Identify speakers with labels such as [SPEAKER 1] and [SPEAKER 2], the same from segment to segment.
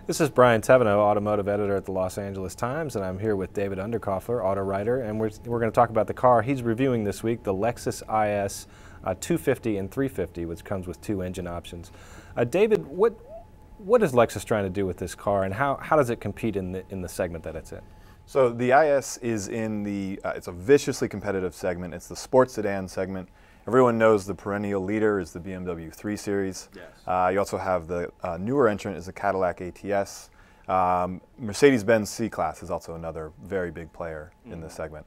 [SPEAKER 1] This is Brian Thevenot, automotive editor at the Los Angeles Times, and I'm here with David Undercoffler, auto writer, and we're going to talk about the car he's reviewing this week, the Lexus IS 250 and 350, which comes with two engine options. David, what is Lexus trying to do with this car, and how does it compete in the segment that it's in?
[SPEAKER 2] So the IS is in the, it's a viciously competitive segment. It's the sports sedan segment. Everyone knows the perennial leader is the BMW 3 Series. Yes. You also have the newer entrant is the Cadillac ATS. Mercedes-Benz C-Class is also another very big player in this segment.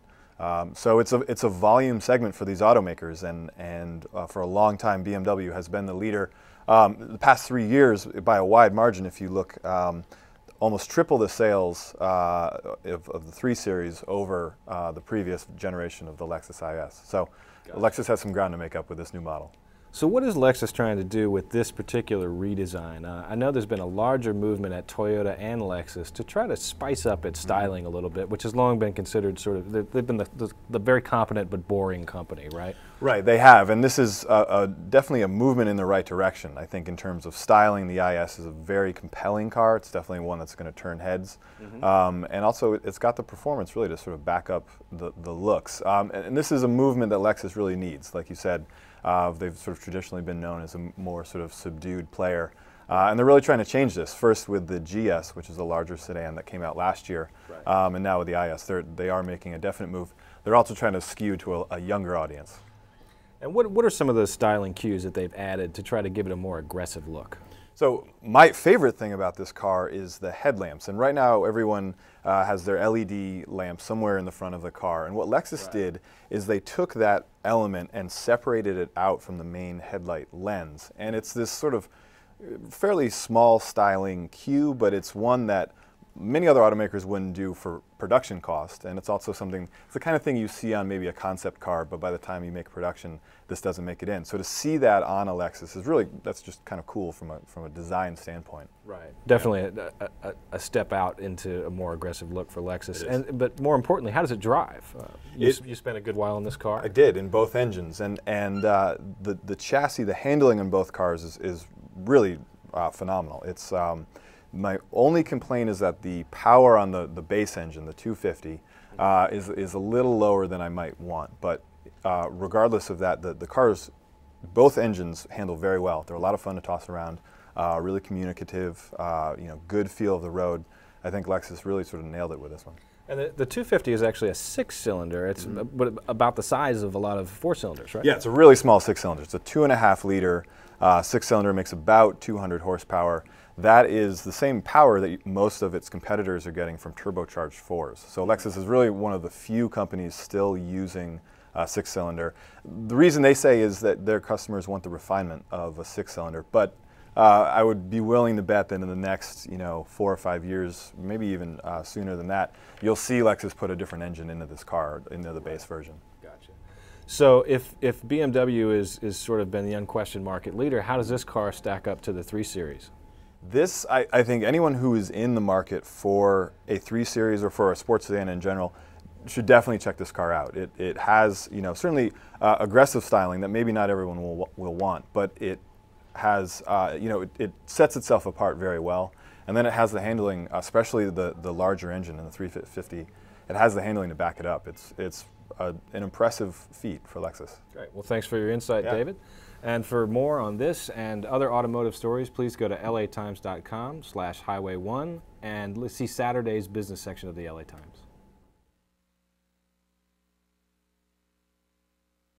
[SPEAKER 2] So it's a volume segment for these automakers, and for a long time BMW has been the leader. The past 3 years, by a wide margin, if you look, almost triple the sales of the 3 Series over the previous generation of the Lexus IS. So Lexus has some ground to make up with this new model.
[SPEAKER 1] So what is Lexus trying to do with this particular redesign? I know there's been a larger movement at Toyota and Lexus to try to spice up its styling a little bit, which has long been considered sort of, they've been the very competent but boring company, right?
[SPEAKER 2] Right, they have, and this is definitely a movement in the right direction. I think in terms of styling, the IS is a very compelling car. It's definitely one that's going to turn heads. And also it's got the performance really to sort of back up the looks. And this is a movement that Lexus really needs, like you said. They've sort of traditionally been known as a more sort of subdued player. And they're really trying to change this, first with the GS, which is a larger sedan that came out last year, right. And now with the IS, they are making a definite move. They're also trying to skew to a younger audience.
[SPEAKER 1] And what are some of those styling cues that they've added to try to give it a more aggressive look?
[SPEAKER 2] So my favorite thing about this car is the headlamps, and right now everyone has their LED lamp somewhere in the front of the car, and what Lexus did is they took that element and separated it out from the main headlight lens, and it's this sort of fairly small styling cue, but it's one that many other automakers wouldn't do for production cost, and it's also something, it's the kind of thing you see on maybe a concept car, but by the time you make production, this doesn't make it in. So to see that on a Lexus is really, that's just kind of cool from a design standpoint.
[SPEAKER 1] Right. Definitely a step out into a more aggressive look for Lexus. But more importantly, how does it drive? You spent a good while in this car?
[SPEAKER 2] I did, in both engines, and the chassis, the handling in both cars is really phenomenal. It's my only complaint is that the power on the base engine, the 250, is a little lower than I might want. But regardless of that, the cars, both engines handle very well. They're a lot of fun to toss around, really communicative, good feel of the road. I think Lexus really sort of nailed it with this one.
[SPEAKER 1] And the 250 is actually a 6-cylinder. It's about the size of a lot of 4-cylinders, right?
[SPEAKER 2] Yeah, it's a really small 6-cylinder. It's a 2.5-liter 6-cylinder, makes about 200 horsepower. That is the same power that most of its competitors are getting from turbocharged 4s. So Lexus is really one of the few companies still using a 6-cylinder. The reason they say is that their customers want the refinement of a 6-cylinder, but I would be willing to bet that in the next 4 or 5 years, maybe even sooner than that, you'll see Lexus put a different engine into this car, into the base version.
[SPEAKER 1] Gotcha. So if BMW is sort of been the unquestioned market leader, how does this car stack up to the 3 Series?
[SPEAKER 2] This, I think anyone who is in the market for a 3 Series or for a sports sedan in general should definitely check this car out. It has, certainly aggressive styling that maybe not everyone will want, but it has, it sets itself apart very well. And then it has the handling, especially the larger engine in the 350. It has the handling to back it up. It's an impressive feat for Lexus. Great.
[SPEAKER 1] Well, thanks for your insight, David. And for more on this and other automotive stories, please go to latimes.com/highway1 and let's see Saturday's business section of the LA Times.